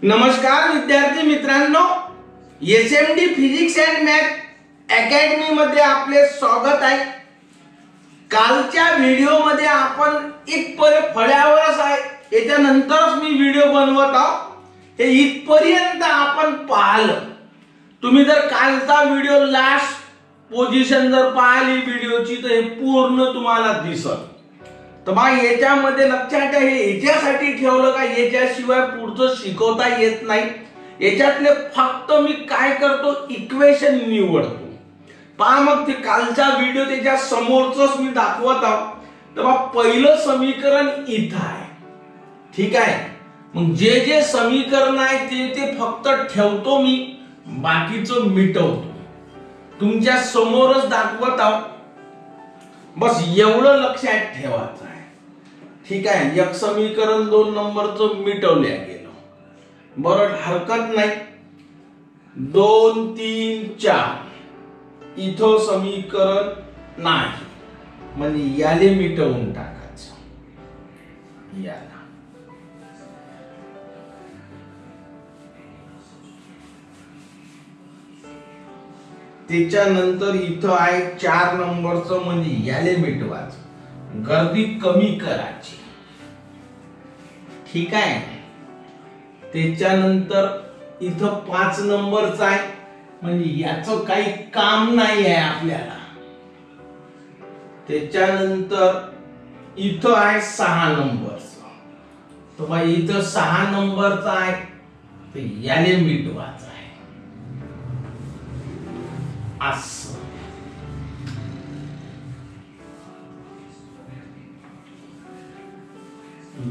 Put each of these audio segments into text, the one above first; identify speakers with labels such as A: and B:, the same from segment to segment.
A: नमस्कार विद्यार्थी मित्रांनो, SMD physics and math academy मध्ये आपले स्वागत आहे। कालच्या व्हिडिओ मध्ये आपण इथपर्यंत फळ्यावरच आहे, याच्यानंतरच मी व्हिडिओ बनवत आहोत। हे इथपर्यंत आपण पाहिलं। तुम्ही जर कालचा व्हिडिओ लास्ट पोझिशन जर पाहिली व्हिडिओची तर हे पूर्ण तुम्हाला दिसत। तर मग याच्यामध्ये लक्षात आहे, हे याच्यासाठी ठेवलं का याच्याशिवाय पुढचं शिकवता येत नाही। याच्यातले फक्त मी काय करतो, इक्वेशन निवडतो। पहा मग ते कालचा व्हिडिओ त्याच्या समोरच मी दाखवत आहोत। तर मग पहिलं समीकरण इथं आहे, ठीक आहे। मग जे जे समीकरण आहे ते फक्त ठेवतो मी, बाकीचं मिटवतो। तुमच्या समोरच दाखवत आहोत, बस एवढं लक्षात ठेवायचं आहे, ठीक आहे। एक समीकरण 2 नंबरचं मिटवल्या गेलं, बरं हरकत नाही। 2 3 4 इथं समीकरण नाही, म्हणजे याले मिटवून टाकायचं याला। त्याच्यानंतर इथं आहे 4 नंबरचं, म्हणजे याले मिटवायचं, गर्दी कमी करायची, ठीक आहे। त्याच्यानंतर इथं 5 नंबरचं आहे, म्हणजे याचं काही काम नाही आहे आपल्याला। त्याच्यानंतर इथं आहे 6 नंबरचं, तर बाई इथं 6 नंबरचं आहे, तर याले मिटवायचं आहे असं।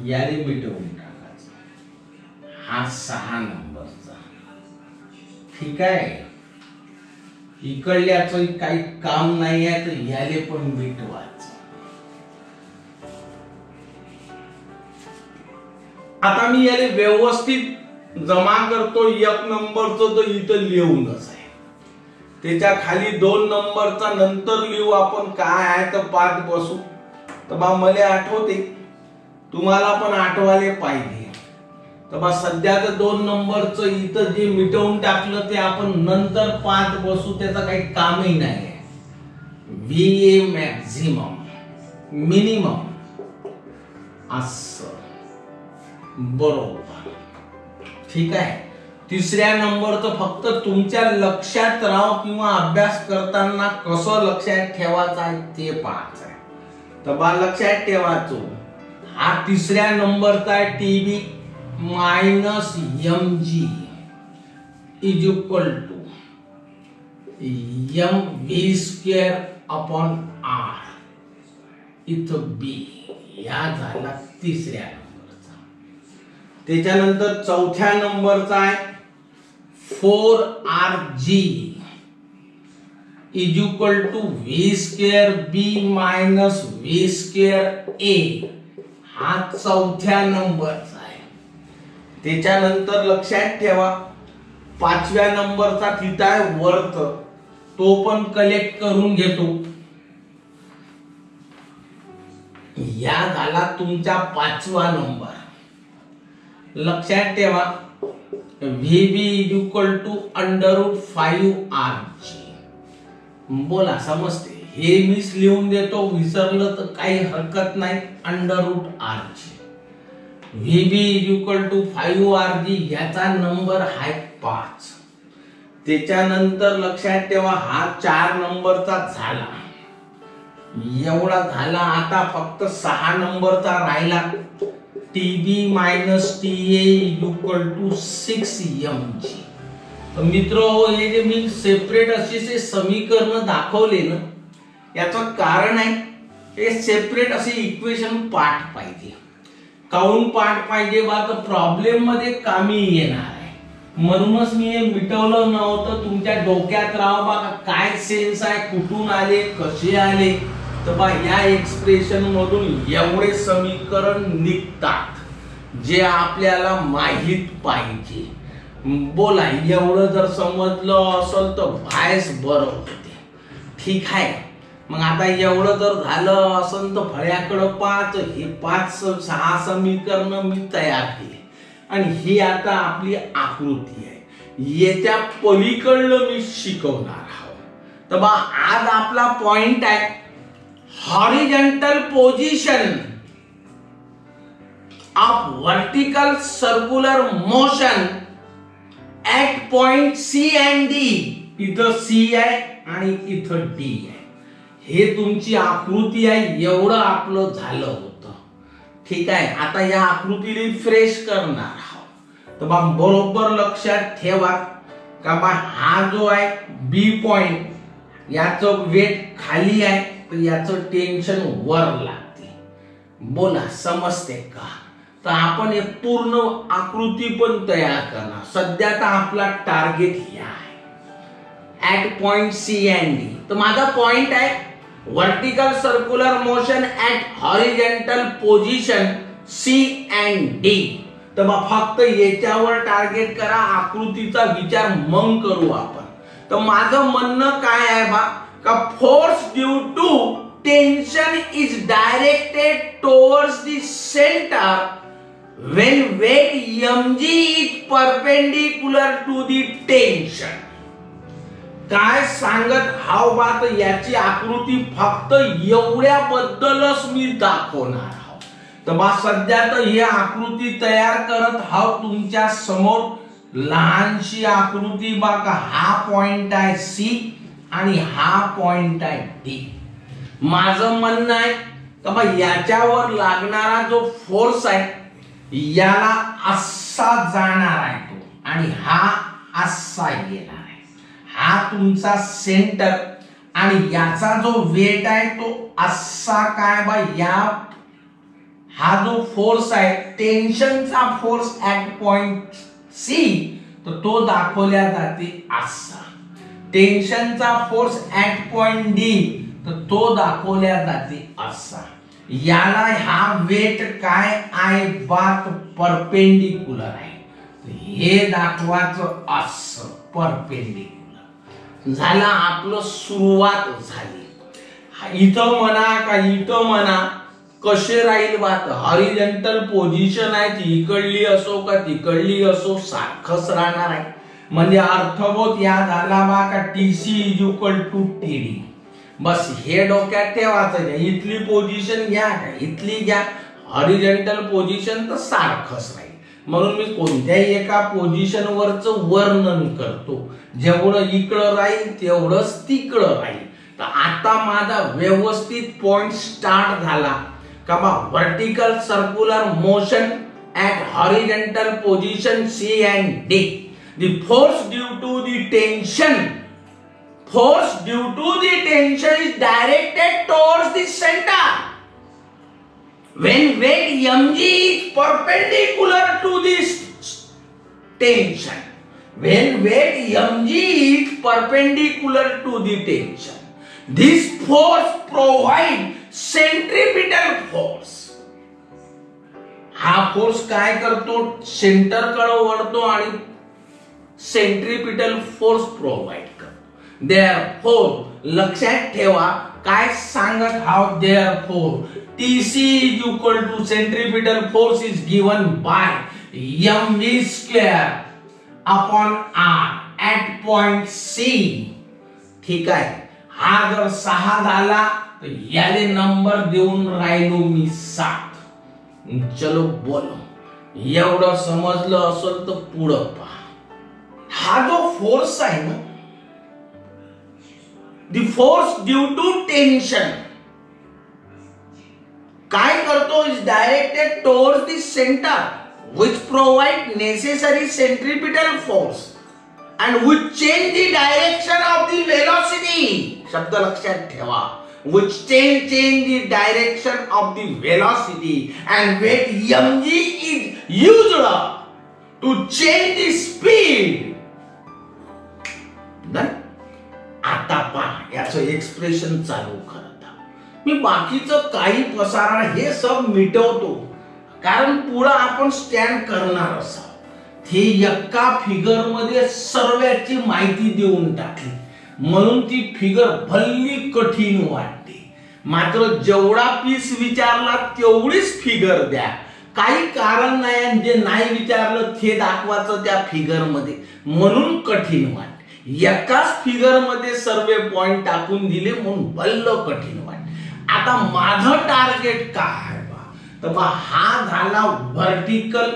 A: याले मिटवून टाकायचं, हा 6 नंबरचा, ठीक आहे। इकडल्याचं काही काम नाही आहे, तर याले पण मिटवायचं। आता मी याले व्यवस्थित जमा करतो। 1 नंबरचं तर इथं लिहूनच आहे, त्याच्या खाली 2 नंबरचा नंतर लिहू आपण काय आहे, तर 5 बसू। तर बा मला आठवते, तुम्हाला पण आठवायला पाहिजे। तर बा सध्या तर 2 नंबरचं इथं जे मिटवून टाकलं ते आपण नंतर 5 बसू, त्याचं काही कामही नाही आहे। VA मॅक्झिमम मिनिमम असं, बरोबर, ठीक आहे। तिसऱ्या नंबरचं फक्त तुमच्या लक्षात राहावं किंवा अभ्यास करताना कसं लक्षात ठेवायचं आहे ते पाहायचं आहे। तर बा लक्षात ठेवायचं, हा तिसऱ्या नंबरचा आहे TB minus mg is equal to mv² upon r, इथं b या झाला तिसऱ्या नंबरचा। त्याच्यानंतर चौथ्या नंबरचा आहे 4rg is equal to v²b minus v²a, हा चौथ्या नंबरचा आहे। त्याच्यानंतर लक्षात ठेवा 5व्या नंबरचा तिथं आहे वर्त, तो पण कलेक्ट करून घेतो। या झाला तुमचा 5वा नंबर। लक्षात ठेवा VB is equal to √5rg, बोला समजते? हे मीच लिहून देतो, विसरलं तर काही हरकत नाही। √rg VB is equal to 5rg, याचा नंबर आहे 5। त्याच्यानंतर लक्षात ठेवा हा 4 नंबरचा झाला, एवढा झाला। आता फक्त 6 नंबरचा राहिला, TB minus TA is equal to 6mg। तर मित्र, हे जे मी सेपरेट असे समीकरण दाखवले ना, याचं कारण आहे हे सेपरेट असे इक्वेशन पाठ पाहिजे। काऊन पाठ पाहिजे बा, तर प्रॉब्लेम मध्ये कामी येणार आहे, म्हणूनच मी हे मिटवलं नव्हतं। तुमच्या डोक्यात राहावं बा काय सेन्स आहे, कुठून आले, कसे आले। तर बा या एक्सप्रेशन मधून एवढे समीकरण निघतात जे आपल्याला माहित पाहिजे। बोला, एवढं जर समजलं असेल तर बायस बरं होते, ठीक आहे। मग आता एवढं जर झालं असेल तर फळ्याकडे 5, हे 5 6 समीकरण मी तयार केले। आणि ही आता आपली आकृती आहे। याच्या पलीकडलं मी शिकवणार आहोत। तर आज आपला पॉइंट आहे horizontal position of vertical circular motion at point C and D. इथं सी आहे आणि इथं डी आहे। हे तुमची आकृती आहे। एवढं आपलं झालं होतं, ठीक आहे। आता या आकृतीला फ्रेश करणार आहोत। तर बरोबर लक्षात ठेवा का हा जो आहे बी पॉइंट, याचं वेट खाली आहे तर याचं टेन्शन वर लागते। बोला समजते का? तर आपण एक पूर्ण आकृती पण तयार करणार। सध्या तर आपला टार्गेट हे आहे at point C and D. तर माझा पॉइंट आहे vertical circular motion at horizontal position C and D. तर फक्त याच्यावर टार्गेट करा, आकृतीचा विचार मग करू आपण। तर माझं म्हणणं काय आहे का force due to tension is directed towards the centre when weight mg is perpendicular to the tension। काय सांगत हाव बात, याची आकृती फक्त एवढ्याबद्दलच मी दाखवणार आहोत। तर सध्या तर ही आकृती तयार करत हाव तुमच्या समोर। लहानशी आकृती बघा, हा पॉइंट आहे सी आणि हा पॉइंट आहे डी। माझं म्हणणं आहे तर याच्यावर लागणारा जो फोर्स आहे याला असा जाणार आहे तो, आणि हा असा येणार आहे। हा तुमचा सेंटर आणि याचा जो वेट आहे तो असा काय या हा जो फोर्स आहे टेन्शनचा फोर्स ऍट पॉइंट सी, तर तो दाखवल्या जाते असा। टेन्शनचा फोर्स ऍट पॉइंट डी, तर तो दाखवल्या जाते असा। याला हा वेट काय आहे बात परपेंडिक्युलर आहे, हे दाखवायचं असं परपेंडिक्युलर। झाला आपलं सुरुवात झाली। इथं म्हणा का इथं म्हणा कसे राहील बात, हॉरिझॉन्टल पोझिशन आहे ती इकडली असो का तिकडली असो सारखंच राहणार आहे। म्हणजे अर्थबोध या झाला बा का TC is equal to TD. बस हे डोक्यात ठेवायचं। इथली पोझिशन घ्या का इथली घ्या, हॉरिझॉन्टल पोझिशन तर सारखंच राहील। म्हणून मी कोणत्याही एका पोझिशन वरचं वर्णन करतो, जेवढं इकडं राहील तेवढंच तिकडं राहील। तर आता माझा व्यवस्थित पॉइंट स्टार्ट झाला का vertical circular motion at horizontal position C and D. The force due to the tension Force due to the tension is directed towards the center when weight mg is perpendicular to this tension। When weight mg is perpendicular to the tension, this force provides centripetal force। हा force काय करतो, centre कडे वळतो आणि centripetal force provide करतो। Therefore लक्षात ठेवा काय सांगत हाव, therefore TC is equal to centripetal force is given by mv square upon r at point C। ठीक आहे। हा जर 6 झाला तर याले नंबर देऊन राहिलो मी 7। चलो बोलो, एवढं समजलं असेल तर पुढे पहा। हा जो फोर्स आहे ना, the force due to tension काय करतो is directed towards the center which provide necessary centripetal force and which change the direction of the velocity। शब्द लक्षात ठेवा, which change the direction of the velocity and weight mg is used to change the speed। Done? आता पहा याचं expression चालू करता। मी बाकीचं काही पसारा हे सब मिटवतो, कारण पुढे आपण स्टँड करणार असावं। हे एका फिगर मध्ये सर्वांची माहिती देऊन टाकली, म्हणून ती फिगर भल्ली कठीण वाटते। मात्र जेवढा पीस विचारला तेवढीच फिगर द्या, काही कारण नाही आणि जे नाही विचारलं ते दाखवायचं त्या फिगर मध्ये, म्हणून कठीण वाटते. एकाच फिगर मध्ये सर्व पॉइंट टाकून दिले म्हणून भल्ल कठीण वाटते. आता माझं टार्गेट काय आहे बा, तर बा हा झाला व्हर्टिकल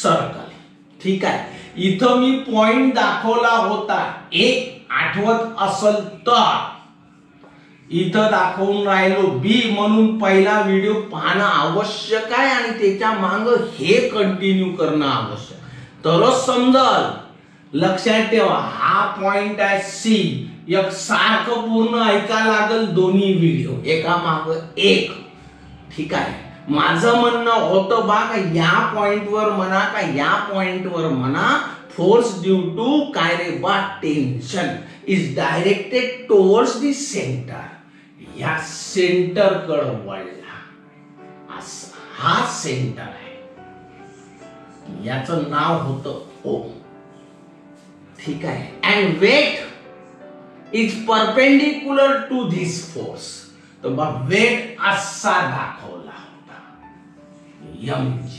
A: सर्कल. ठीक आहे, इथं मी पॉइंट दाखवला होता एक, आठवत असेल तर इथं दाखवून राहिलो बी, म्हणून पहिला व्हिडिओ पाहणं आवश्यक आहे आणि त्याच्या माग हे कंटिन्यू करणं आवश्यक, तरच समजल. लक्षात ठेवा हा पॉइंट आहे सी, एक सारखं पूर्ण ऐका लागल दोन्ही व्हिडिओ एका माग एक. ठीक आहे, माझं म्हणणं होतं बा का या पॉइंटवर म्हणा का या पॉइंटवर म्हणा, फोर्स ड्यू टू काय रे बा tension is directed towards the centre. या सेंटर कडे वळला, हा सेंटर आहे, याचं नाव होतं ओ. ठीक आहे, and weight is perpendicular to this force. तर बा वेट असा दाखवला होता mg.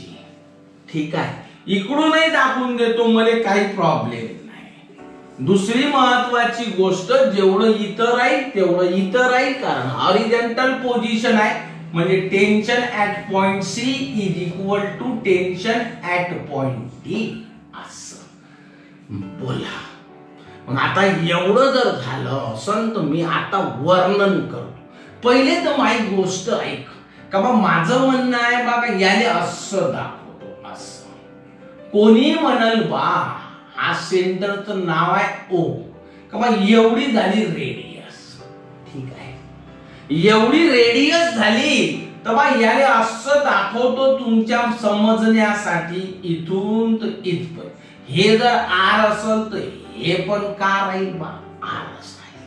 A: ठीक आहे, इकडूनही दाखवून देतो, मला काही प्रॉब्लेम नाही. दुसरी महत्वाची गोष्ट, जेवढं इथं राहील तेवढं इथं राहील, कारण हॉरिझॉन्टल पोझिशन आहे, म्हणजे tension at point C is equal to tension at point D. असं बोला. मग आता एवढं जर झालं असं तर मी आता वर्णन करतो. पहिले तर माझी गोष्ट ऐक का बा, माझं म्हणणं आहे बा का याले असं दाखवतो, असं. कोणी म्हणाल बा हा सेंटरचं नाव आहे ओ, का बा एवढी झाली रेडियस. ठीक आहे, एवढी रेडियस झाली तर बा याले असं दाखवतो तुमच्या समजण्यासाठी, इथून तर इथपर्यंत. हे जर आर असेल तर हे पण का राहील बा आरच राहील.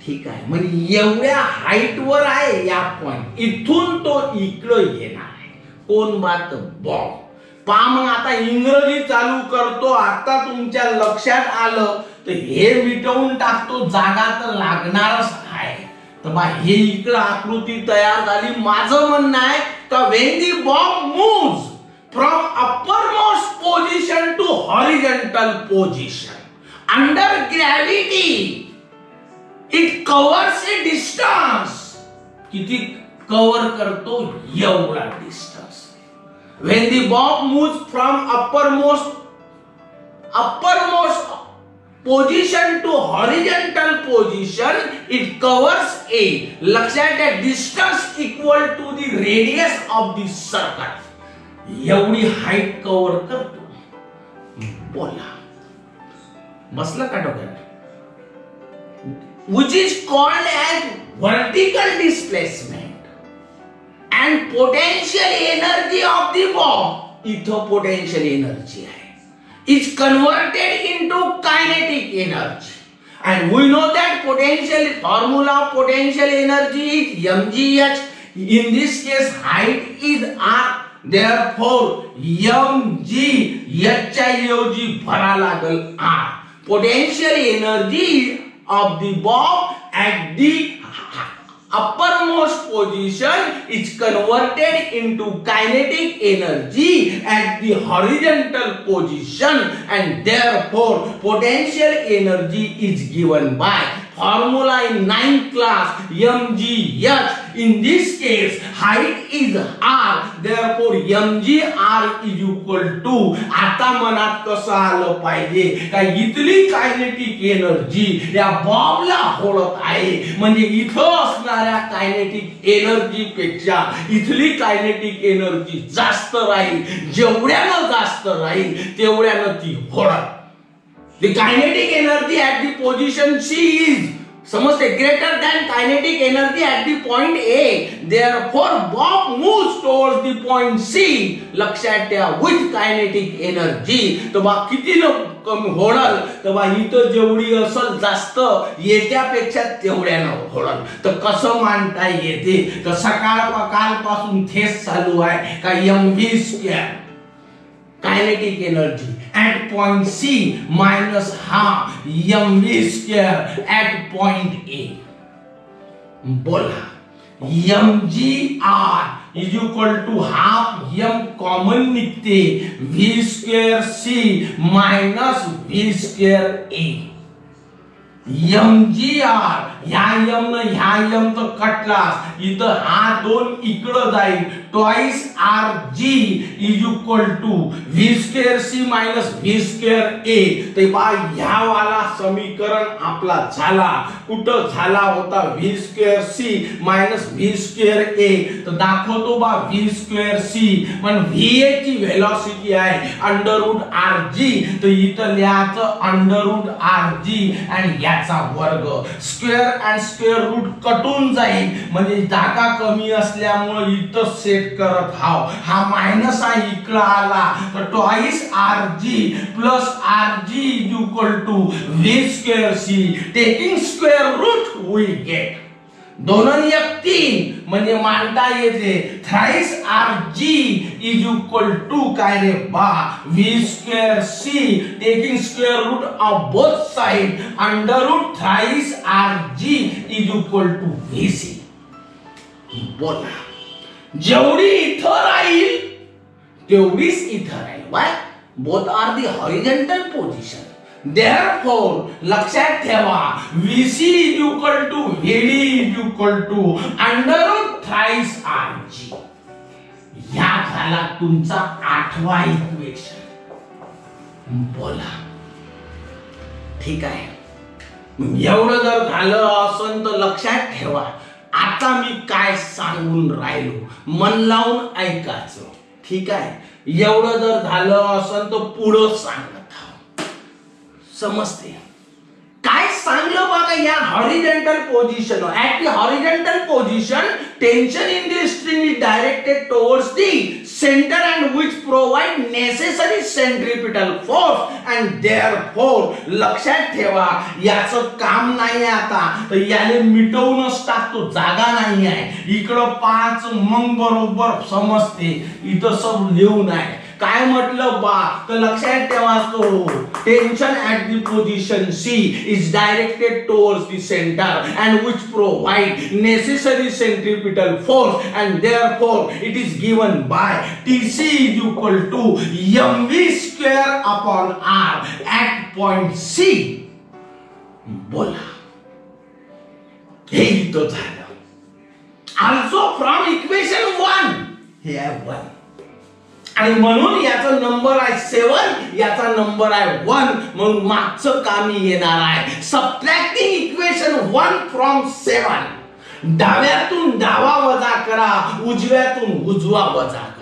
A: ठीक आहे, म्हणजे एवढ्या हाईट वर आहे या पॉइंट, इथून तो इकडं येणार आहे. कोण बात बॉम्ब. पहा मग आता इंग्रजी चालू करतो. आता तुमच्या लक्षात आलं तर हे मिटवून टाकतो, जागा तर लागणारच आहे. तर बा हे इकडं आकृती तयार झाली. माझं म्हणणं आहे का when the bomb moves from uppermost position to horizontal position under gravity, it covers a distance. किती कव्हर करतो? एवढा distance. when the bomb moves from uppermost position to horizontal position, it covers a, लक्षात घ्या, distance equal to the radius of the circle. एवढी height cover करतो. बोला, बसलं का डोक्यात? which is called as vertical displacement and potential energy of the bomb. इथं potential energy आहे, is converted into kinetic energy, and we know that potential formula of potential energy is mgh. in this case height is r, therefore mg h च्या ऐवजी भरा लागल r. potential energy of the bomb at the uppermost position is converted into kinetic energy at the horizontal position, and therefore potential energy is given by formula in 9th class mgh. in this case height is r, therefore mgr is equal to. आता मनात कसं आलं पाहिजे का इथली kinetic energy या बॉम्बला होळत आहे, म्हणजे इथं असणाऱ्या कायनेटिक एनर्जी पेक्षा इथली कायनेटिक एनर्जी जास्त राहील. जेवढ्यानं जास्त राहील तेवढ्यानं ती होळत. The kinetic energy at the position C is, समजते, greater than kinetic energy at the point A. Therefore bomb moves towards the point C. लक्षात ठेवा, with kinetic energy. तर बा किती कमी होणार, तर बा इथं जेवढी असेल जास्त याच्यापेक्षा तेवढ्यानं होणार. तर कसं मांडता येते, तर कालपासून थेस चालू आहे का mv² kinetic energy at point C minus half mv² at point A. बोला, mgr is equal to half M common निघते V square C minus V square A mgr ह्या m न ह्या m तर कटलास इथं हा दोन इकडं जाईल twice rg is equal to v square c minus v square a ते बा ह्या वाला समीकरण आपला झाला कुठं झाला होता v square c minus v square a तर दाखवतो बा v स्क्वेअर c पण va ची वेलोसिटी आहे √rg तर इथं लिहायचं √rg आणि याचा वर्ग स्क्वेअर आणि स्क्वेअर रूट कटून जाईल म्हणजे जागा कमी असल्यामुळे इथं सेट करत हाव हा मायनस आहे इकडे आला तर twice rg plus rg is equal to v square c taking square root we get दोन एक तीन म्हणजे मांडता येते thrice rg is equal to काय रे बा v square c taking square root of both side under root thrice rg is equal to vc बोला जेवढी इथं राहील तेवढीच इथं राहील why both are the horizontal position Therefore लक्षात ठेवा VC is equal to VD is equal to under root thrice RG या झाला तुमचा 8वा इक्वेशन बोला ठीक आहे एवढं जर झालं असं तर लक्षात ठेवा आता मी काय सांगून राहिलो मन लावून ऐकायचं ठीक आहे एवढं जर झालं असं तर पुढे सांगत समजते काय सांगलं बघा या horizontal position at the horizontal position tension in the string is directed towards the centre and which provide necessary centripetal force and therefore लक्षात ठेवा याचं काम नाही आता तर याले मिटवूनच टाकतो जागा नाही आहे इकडं 5 मग बरोबर समजते इथं सब लिहून आहे काय म्हटलं बा तर लक्षात ठेवा तो tension at the position C is directed towards the centre and which provide necessary centripetal force and therefore it is given by TC is equal to mv square upon r at point C बोला हे इथं झालं also from equation 1 हे आहे 1 आणि म्हणून याचा number आहे 7 याचा नंबर आहे 1 म्हणून मागचं काम येणार आहे सबट्रॅक्टिंग इक्वेशन 1 फ्रॉम 7 डाव्यातून डावा वजा करा उजव्यातून उजवा वजा करा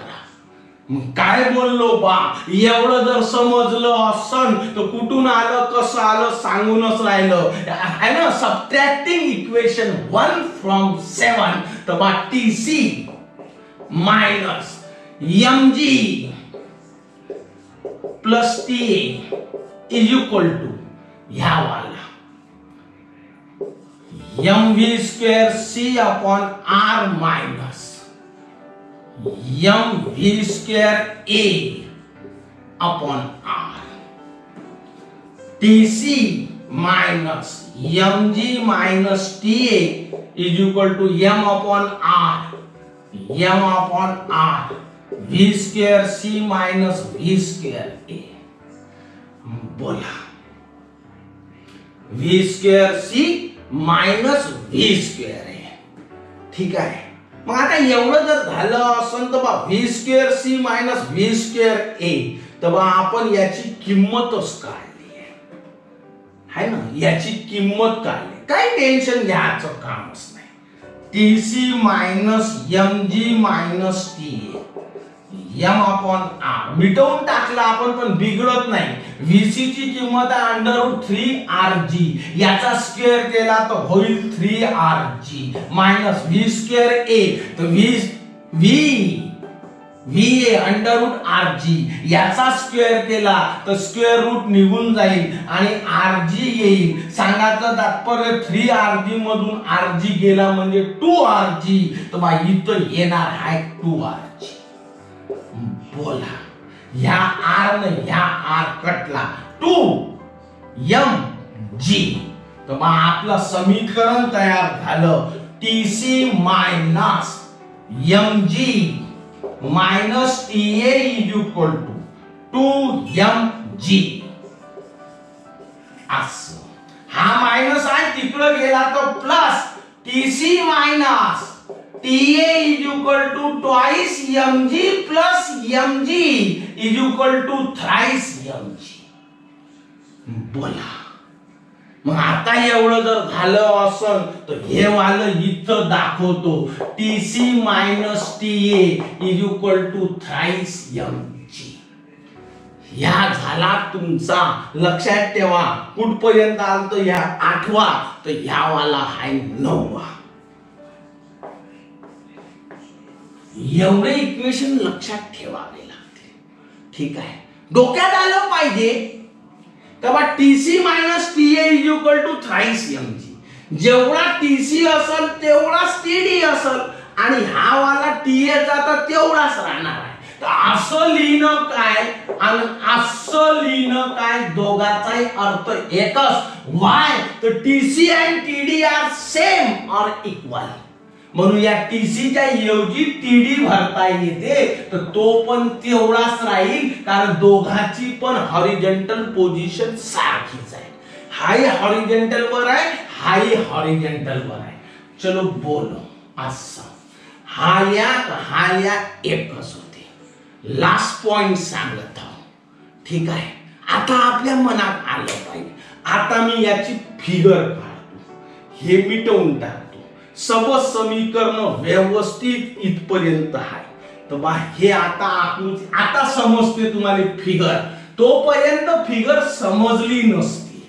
A: काय बोललो बा एवढं जर समजलं असन तर कुठून आलं कसं आलं सांगूनच राहिलं आहे ना सबट्रॅक्टिंग इक्वेशन 1 फ्रॉम 7 तर बा TC minus mg plus TA is equal to ह्या वाला mv square c upon r minus mv square a upon r tc minus mg minus TA is equal to m upon r v square c minus v square a बोला v square c minus v square a ठीक आहे मग आता एवढं जर झालं असन तर बा v square c minus v square a तर बा आपण याची किंमतच काढली आहे ना याची किंमत काढली काय टेन्शन घ्यायचं कामच नाही TC minus mg minus TA m upon r मिटवून टाकला आपण पण बिघडत नाही VC ची किंमत आहे √3rg याचा स्क्वेअर केला तर होईल 3rg minus v square a तर v √rg याचा स्क्वेअर केला तर स्क्वेअर रूट निघून जाईल आणि rg येईल सांगायचं तात्पर्य 3rg मधून rg गेला म्हणजे 2rg तर बा इथं येणार आहे 2rg बोला ह्या r ने ह्या r कटला 2mg तर मग आपलं समीकरण तयार झालं TC minus mg minus TA is equal to 2mg असं. हा मायनस आहे तिकडे गेला तो plus TC minus TA is equal to twice mg plus mg is equal to thrice mg. बोला मग आता एवढं जर झालं असेल तर हे वालं इथं दाखवतो TC minus TA is equal to thrice mg. या झाला तुमचा. लक्षात ठेवा कुठपर्यंत आलतो या 8वा तर ह्या वाला आहे 9वा. एवढे इक्वेशन लक्षात ठेवावे लागते. ठीक आहे डोक्यात आलं पाहिजे. तेव्हा TC minus TA is equal to thrice mg. जेवढा TC असेल तेवढाच TD असेल आणि हा वाला TA चा तेवढाच राहणार आहे. असं लिहिणं काय आणि असं लिहिणं काय दोघांचाही अर्थ एकच. वाय तर TC and TD are same or equal. म्हणून या TC च्या ऐवजी TD भरता येते तर तो पण तेवढाच राहील कारण दोघांची पण हॉरिझॉन्टल पोझिशन सारखीच आहे. हाई हॉरिझॉन्टल वर आहे हाई हॉरिझॉन्टल वर आहे. चलो बोलो असं हाल्या एकच होते. लास्ट पॉइंट सांगत आहो. ठीक आहे आता आपल्या मनात आलं पाहिजे. आता मी याची फिगर काढतो हे मिटवून टाकतो. सबस समीकरण व्यवस्थित इथपर्यंत आहे तर बा हे आता आकृती आता समजते तुम्हाला फिगर. तोपर्यंत फिगर समजली नसती.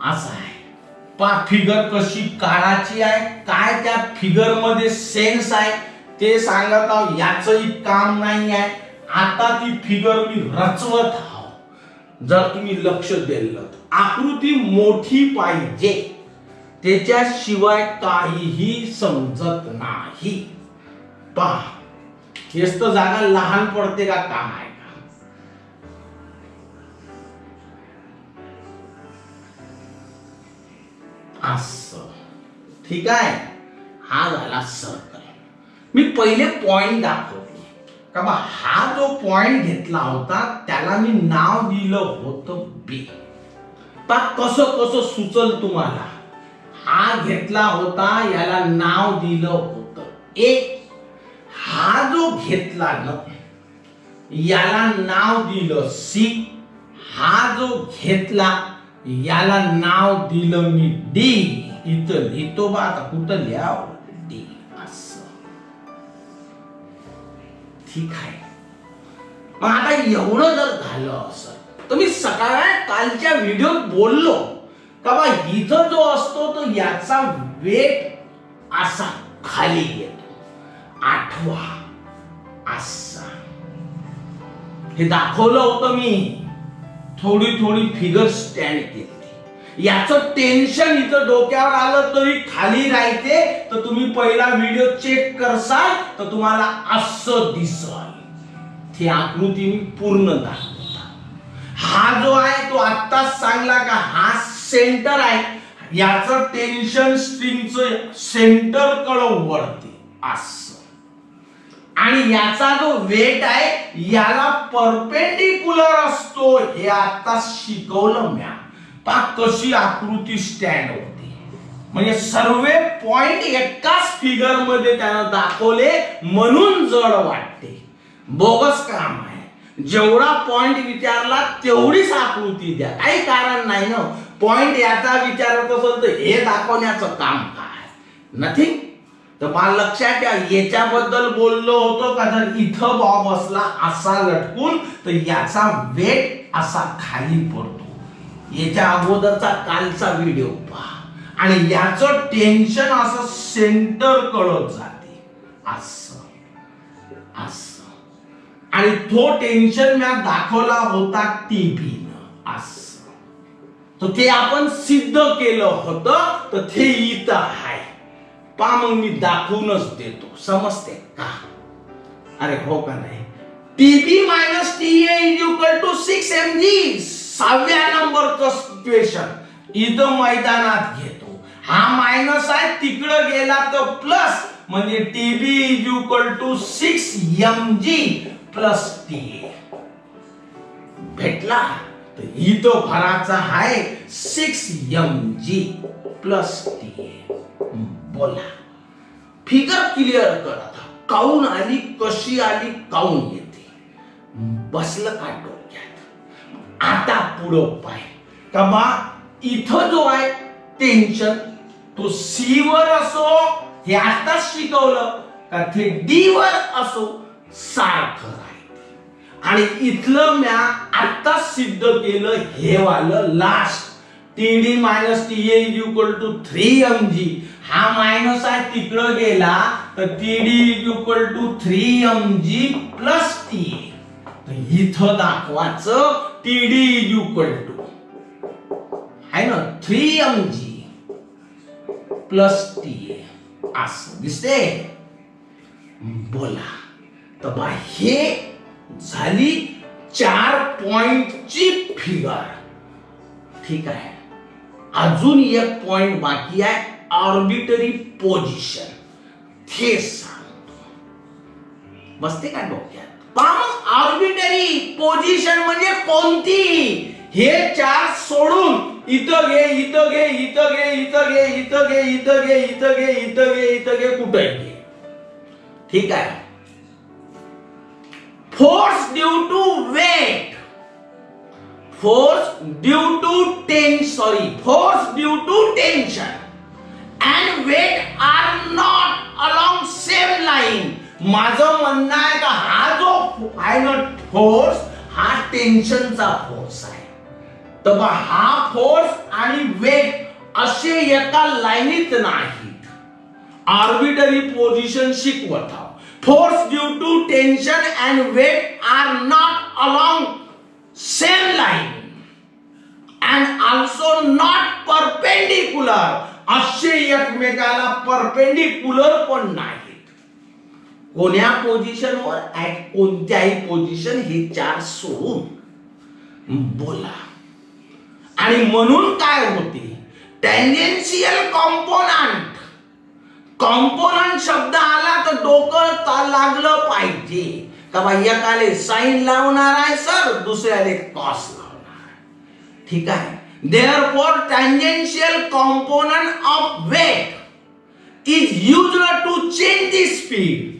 A: असं आहे पा फिगर कशी काढायची आहे काय त्या फिगर मध्ये सेन्स आहे ते सांगत आहो. याचंही काम नाही आहे. आता ती फिगर मी रचवत आहो. जर तुम्ही लक्ष दिलं आकृती मोठी पाहिजे त्याच्याशिवाय काहीही समजत नाही. पहा हेच तर जागा लहान पडते का काय असं. ठीक आहे हा झाला सर्कल. मी पहिले पॉइंट दाखवतो का बा हा जो पॉइंट घेतला होता त्याला मी नाव दिलं होतं बी. पा कसं कसं सुचल तुम्हाला. हा घेतला होता याला नाव दिलं होतं ए. हा जो घेतला ना याला नाव दिलं सी. हा जो घेतला याला नाव दिलं मी डी. इथं लिहितो बा आता कुठं लिहाव डी असं. ठीक आहे मग आता एवढं जर झालं असं तर मी कालच्या व्हिडिओत बोललो का बा इथं जो असतो तो याचा वेट असा खाली येतो 8वा असा. हे दाखवलं होतं मी. थोडी फिगर स्टँड केली. याचं टेन्शन इथं डोक्यावर आलं तरी खाली राहते तर तुम्ही पहिला व्हिडिओ चेक करसाल तर तुम्हाला असं दिसल. ती आकृती मी पूर्ण दाखवतो. हा जो आहे तो आत्ताच सांगला का हा सेंटर आहे. याचं टेन्शन स्ट्रिंगचं सेंटर कडे वळते असं. आणि याचा जो वेट आहे याला परपेंडिक्युलर असतो. हे आता शिकवलं म्या. पा कशी आकृती स्टँड होती. म्हणजे सर्व पॉइंट एकाच फिगर मध्ये त्यानं दाखवले म्हणून जड वाटते. बोगस काम आहे. जेवढा पॉइंट विचारला तेवढीच आकृती द्या. काही कारण नाही ना. पॉइंट याचा विचारत असेल तर हे दाखवण्याचं काम काय नथिंग. तर मला लक्षात ठेवा याच्याबद्दल बोललो होतो का जर इथं बॉब असला असा लटकून तर याचा वेट असा खाली पडतो. याच्या अगोदरचा कालचा व्हिडिओ पहा आणि याचं टेन्शन असं सेंटर कडे जाते असं असं. आणि तो टेन्शन मी दाखवला होता टीबी न असं. तर ते आपण सिद्ध केलं होतं तर ते इथं आहे. पा मग मी दाखवूनच देतो. समजते का. अरे हो का नाही. TB minus TA is equal to 6 mg. 6व्या नंबरचं सिच्युएशन इथं मैदानात घेतो. हा मायनस आहे तिकडे गेला तर प्लस म्हणजे TB = 6 mg प्लस TA भेटला. तर इथं भराचा आहे 6 mg प्लस TA. बोला फिगर क्लिअर कर. आता काऊन आली, कशी आली, काऊन येते, बसलं का डोक्यात. आता पुढं पाय का बा इथं जो आहे टेन्शन तो C वर असो, हे आताच शिकवलं का ते D वर असो सारखं राहते. आणि इथलं म्या आताच सिद्ध केलं हे वालं लास्ट TD - TA = 3 mg. हा मायनस आहे तिकडं गेला तर TD = 3 mg प्लस TA. तर इथं दाखवायचं TD = आहे ना 3 mg प्लस TA असं दिसते. बोला तर बा हे झाली 4 पॉइंटची फिगर. ठीक आहे. अजून एक पॉइंट बाकी आहे, आर्बिटरी पोझिशन. ते सांगतो, बसते का डोक्यात. पण आर्बिटरी पोझिशन म्हणजे कोणती, हे 4 सोडून इथं घे, इथं घे, इथं घे, इथं घे, इथं घे, इथं घे, इथं घे, इथं घे, इथं घे, कुठे घे. ठीक आहे. Force due to weight, force due to force due to tension and weight are not along same line. माझं म्हणणं आहे का हा जो आहे ना फोर्स, हा टेन्शनचा फोर्स आहे. तर हा फोर्स आणि वेट असे एका लाईनीत नाहीत. आर्बिटरी पोझिशन शिकवत आहोत. Force due to tension and weight are not along same line and also not perpendicular. असे एकमेकाला परपेंडिक्युलर पण नाहीत. कोण्या पोझिशनवर, कोणत्याही पोझिशन, हे 4 सोडून. बोला. आणि म्हणून काय होते, टेंजेन्शियल कॉम्पोनंट. कॉम्पोनंट शब्द आला तर डोकं लागलं पाहिजे का बा एकाले साइन लावणार आहे सर, दुसऱ्याले कॉस लावणार आहे. ठीक आहे. Therefore tangential component of weight is used to change the speed.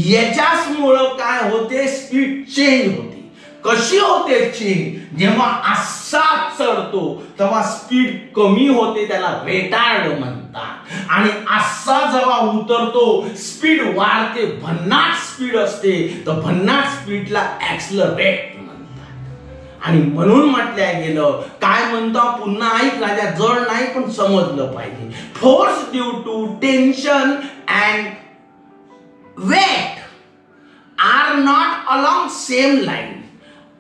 A: याच्यामुळे काय होते, स्पीड चेंज होते. कशी होते चेंज, जेव्हा असा चढतो तेव्हा स्पीड कमी होते, त्याला रेटार्ड म्हणतात. आणि असा जेव्हा उतरतो स्पीड वाढते, भन्नाट स्पीड असते, तर भन्नाट स्पीडला ऍक्सलरेट म्हणतात. आणि म्हणून म्हटलं गेलं, काय म्हणतो पुन्हा ऐक राजा, जड नाही पण समजलं पाहिजे. Force due to tension and weight are not along same line.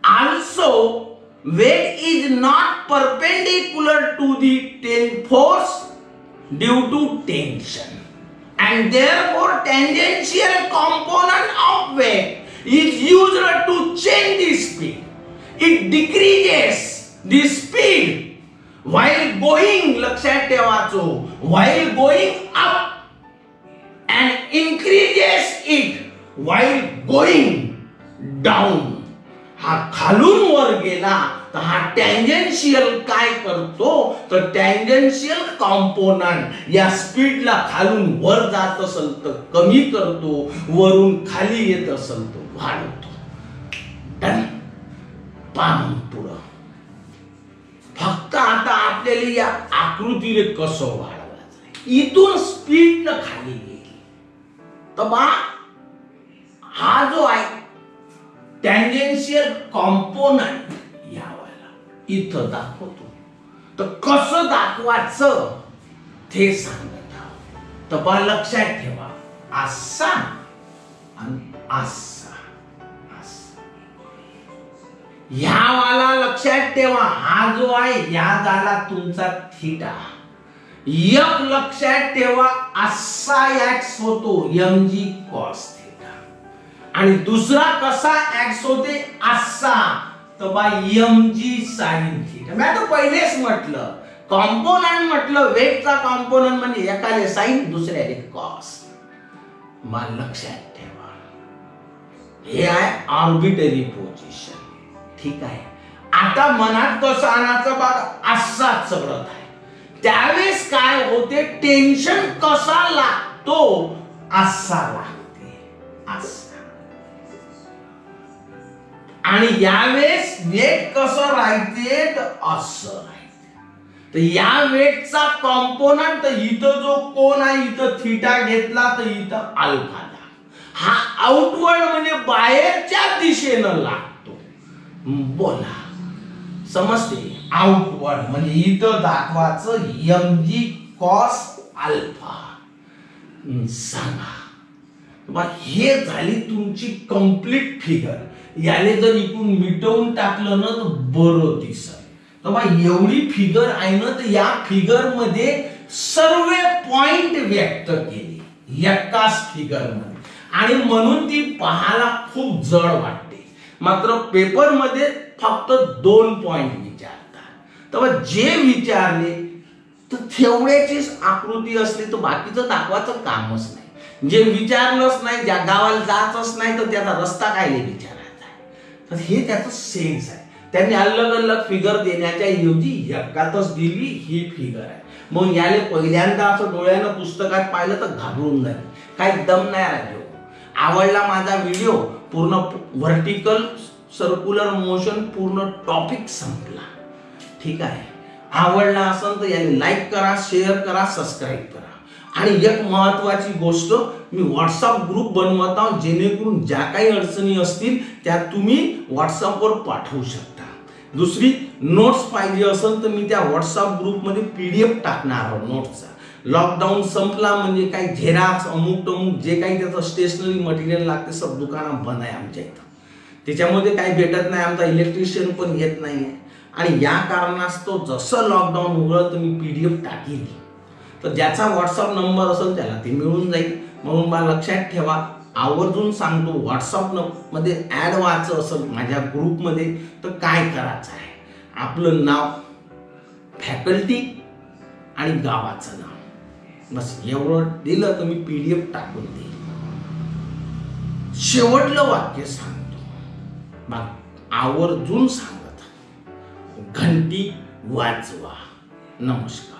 A: Also, weight is not perpendicular to the force due to tension, and therefore tangential component of weight is used to change the speed. It decreases the speed while going, लक्षात ठेवायचो, while going up and increases it while going down. हा खालून वर गेला तर हा tangential काय करतो, तर टँजेन्शियल कॉम्पोनंट या स्पीडला खालून वर जात असेल तर कमी करतो, वरून खाली येत असेल तर वाढवतो. डन. पाहून पुढं. फक्त आता आपल्याला या आकृतीने कसं वाढवायचं, इथून स्पीडनं खाली गेली तर बा हा जो आहे टँजेन्शियल कॉम्पोनंट यावेळेला इथं दाखवतो. तर कसं दाखवायचं ते सांगत आहोत. तर बा लक्षात ठेवा, असा आणि असा, ह्यावाला लक्षात ठेवा. हा जो आहे या झाला तुमचा थीटा. एक लक्षात ठेवा, असा एक्स होतो mg cos θ, आणि दुसरा कसा एक्स होते, असा, तर बा mg sin θ. मी आता पहिलेच म्हटलं, कॉम्पोनंट म्हटलं वेटचा कॉम्पोनंट म्हणजे एकाले साइन दुसऱ्याले कॉस. मला लक्षात ठेवा, हे आहे आर्बिटरी पोझिशन. ठीक आहे. आता मनात कसं आणायचं बघा, असाच सगळं आहे. त्यावेळेस काय होते, टेन्शन कसा लागतो, असा लागते असा. आणि यावेळेस वेट कसं राहते तर असं राहते. तर या वेटचा कॉम्पोनंट इथं जो कोण आहे, इथं थीटा घेतला तर इथं अल्फा. हा आउटवर्ड म्हणजे बाहेरच्या दिशेनं लागतो. बोला, समजते? आउटवर्ड म्हणजे इथं दाखवायचं mg cos अल्फा. सांगा, हे झाली तुमची कंप्लीट फिगर. याले जर इकडून मिटवून टाकलं ना तर बरं दिसत. तर एवढी फिगर आहे ना, तर या फिगर मध्ये सर्व पॉइंट व्यक्त केले एकाच फिगर मध्ये, आणि म्हणून ती पाहायला खूप जड वाटते. मात्र पेपर मध्ये फक्त 2 पॉइंट विचारतात. तर जे विचारले तर तेवढ्याचीच आकृती असली तर बाकीचं दाखवायचं कामच नाही. जे विचारलंच नाही, ज्या गावाला जायचंच नाही, तर त्याचा रस्ता काय विचारायचा आहे. तर हे त्याचं सेन्स आहे. त्यांनी अलग अलग फिगर देण्याच्या ऐवजी एकातच दिली ही फिगर आहे. मग याले पहिल्यांदा असं डोळ्यानं पुस्तकात पाहिलं तर घाबरून जाईल, काही दम नाही राहिलो. आवडला माझा व्हिडिओ, पूर्ण व्हर्टिकल सर्क्युलर मोशन, पूर्ण टॉपिक संपला. ठीक आहे. आवडला असेल तर याने लाईक करा, शेअर करा, सबस्क्राईब करा. आणि एक महत्वाची गोष्ट, मी व्हॉट्सअप ग्रुप बनवत आहोत, जेणेकरून ज्या काही अडचणी असतील त्या तुम्ही व्हॉट्सअपवर पाठवू शकता. दुसरी, नोट्स पाहिजे असेल तर मी त्या व्हॉट्सअप ग्रुपमध्ये PDF टाकणार आहोत नोट्सचा. लॉकडाऊन संपला म्हणजे काही झेरॉक्स अमुक टमुक जे काही त्याचं स्टेशनरी मटेरियल लागते सब दुकानं बंद आहे आमच्या इथं. त्याच्यामध्ये काही भेटत नाही, आमचा इलेक्ट्रिशियन पण येत नाहीये. आणि या कारणास्तव जसं लॉकडाऊन उघडलं तर मी PDF टाकीन. तर ज्याचा व्हॉट्सअप नंबर असेल त्याला ते मिळून जाईल. म्हणून मला लक्षात ठेवा, आवर्जून सांगतो, व्हॉट्सअप मध्ये ऍड व्हायचं असेल माझ्या ग्रुपमध्ये तर काय करायचं आहे, आपलं नाव, फॅकल्टी आणि गावाचं नाव, बस एवढं दिलं तर मी PDF टाकून देईन. शेवटलं वाक्य सांगतो, मग आवर्जून सांगत, घंटी वाजवा. नमस्कार.